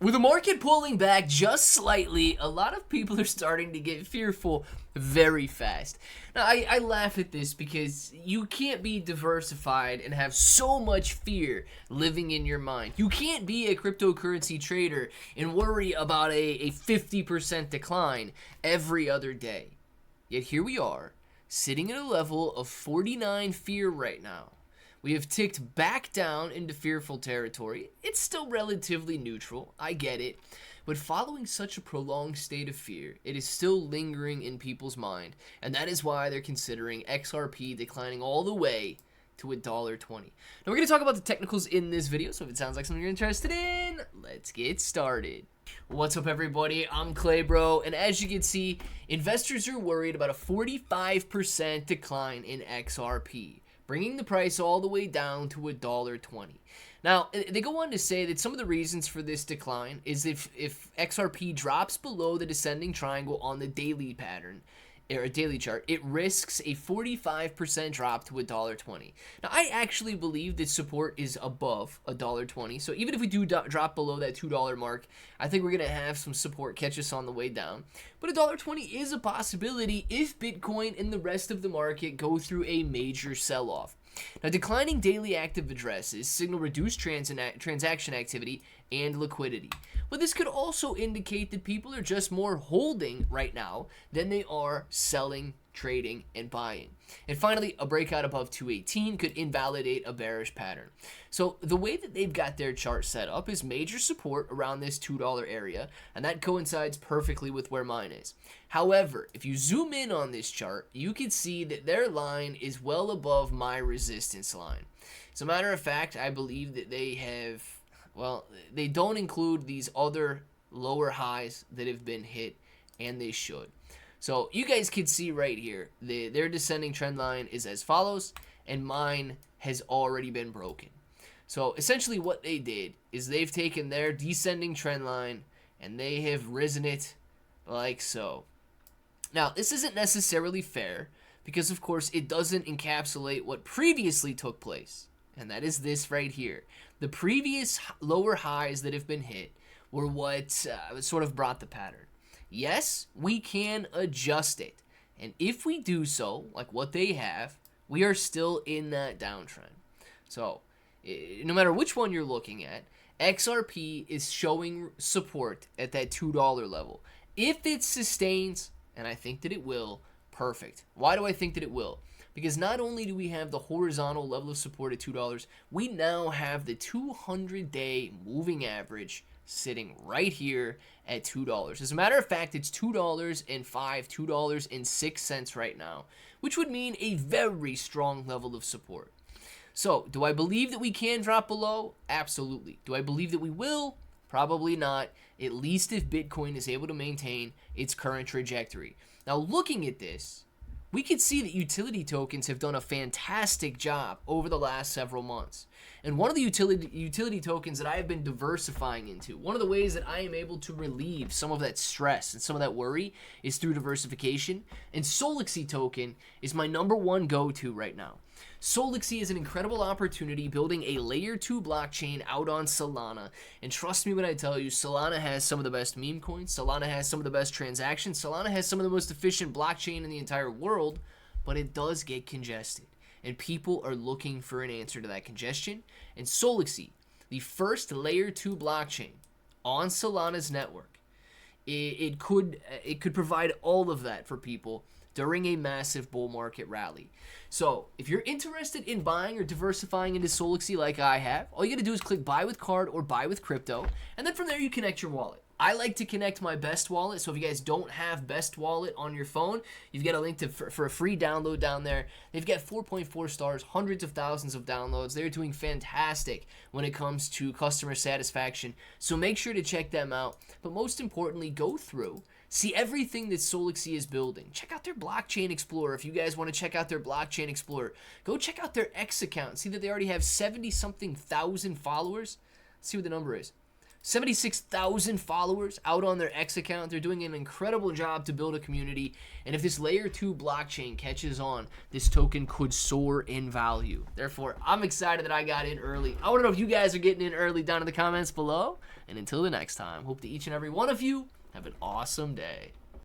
With the market pulling back just slightly, a lot of people are starting to get fearful very fast. Now, I laugh at this because you can't be diversified and have so much fear living in your mind. You can't be a cryptocurrency trader and worry about a 50% decline every other day. Yet here we are, sitting at a level of 49 fear right now. We have ticked back down into fearful territory. It's still relatively neutral, I get it. But following such a prolonged state of fear, it is still lingering in people's mind. And that is why they're considering XRP declining all the way to $1.20. Now we're going to talk about the technicals in this video, so if it sounds like something you're interested in, let's get started. What's up everybody, I'm Clay Bro, and as you can see, investors are worried about a 45% decline in XRP, bringing the price all the way down to $1.20. Now, they go on to say that some of the reasons for this decline is if XRP drops below the descending triangle on the daily pattern, or a daily chart, it risks a 45% drop to $1.20. Now, I actually believe that support is above $1.20, so even if we do drop below that $2 mark, I think we're going to have some support catch us on the way down. But $1.20 is a possibility if Bitcoin and the rest of the market go through a major sell-off. Now, declining daily active addresses signal reduced transaction activity and liquidity. But this could also indicate that people are just more holding right now than they are selling, trading, and buying. And finally, a breakout above 218 could invalidate a bearish pattern. So the way that they've got their chart set up is major support around this $2 area, and that coincides perfectly with where mine is. However, if you zoom in on this chart, you can see that their line is well above my resistance line. As a matter of fact, I believe that they have, well, they don't include these other lower highs that have been hit, and they should. So you guys can see right here, their descending trend line is as follows, and mine has already been broken. So essentially what they did is they've taken their descending trend line and they have risen it like so. Now, this isn't necessarily fair because, of course, it doesn't encapsulate what previously took place, and that is this right here. The previous lower highs that have been hit were what sort of brought the pattern. Yes, we can adjust it, and if we do so, like what they have, we are still in that downtrend. So, no matter which one you're looking at, XRP is showing support at that $2 level. If it sustains, and I think that it will, perfect. Why do I think that it will? Because not only do we have the horizontal level of support at $2, we now have the 200-day moving average sitting right here at $2. As a matter of fact, it's $2.05, $2.06 right now, which would mean a very strong level of support. So, do I believe that we can drop below? Absolutely. Do I believe that we will? Probably not, at least if Bitcoin is able to maintain its current trajectory. Now, looking at this, we can see that utility tokens have done a fantastic job over the last several months. And one of the utility tokens that I have been diversifying into, one of the ways that I am able to relieve some of that stress and some of that worry is through diversification. And Solixy token is my #1 go-to right now. Solixy is an incredible opportunity building a layer 2 blockchain out on Solana. And trust me when I tell you, Solana has some of the best meme coins. Solana has some of the best transactions. Solana has some of the most efficient blockchain in the entire world, but it does get congested. And people are looking for an answer to that congestion. And Solixy, the first layer 2 blockchain on Solana's network, it could provide all of that for people during a massive bull market rally. So if you're interested in buying or diversifying into Solixy like I have, all you gotta do is click buy with card or buy with crypto, and then from there you connect your wallet. I like to connect my Best Wallet, so if you guys don't have Best Wallet on your phone, you've got a link for a free download down there. They've got 4.4 stars, hundreds of thousands of downloads. They're doing fantastic when it comes to customer satisfaction, so make sure to check them out. But most importantly, go through, see everything that Solixy is building. Check out their Blockchain Explorer. If you guys want to check out their Blockchain Explorer, go check out their X account. See that they already have 70-something thousand followers. Let's see what the number is. 76,000 followers out on their X account. They're doing an incredible job to build a community. And if this layer 2 blockchain catches on, this token could soar in value. Therefore, I'm excited that I got in early. I want to know if you guys are getting in early down in the comments below. And until the next time, hope that each and every one of you have an awesome day.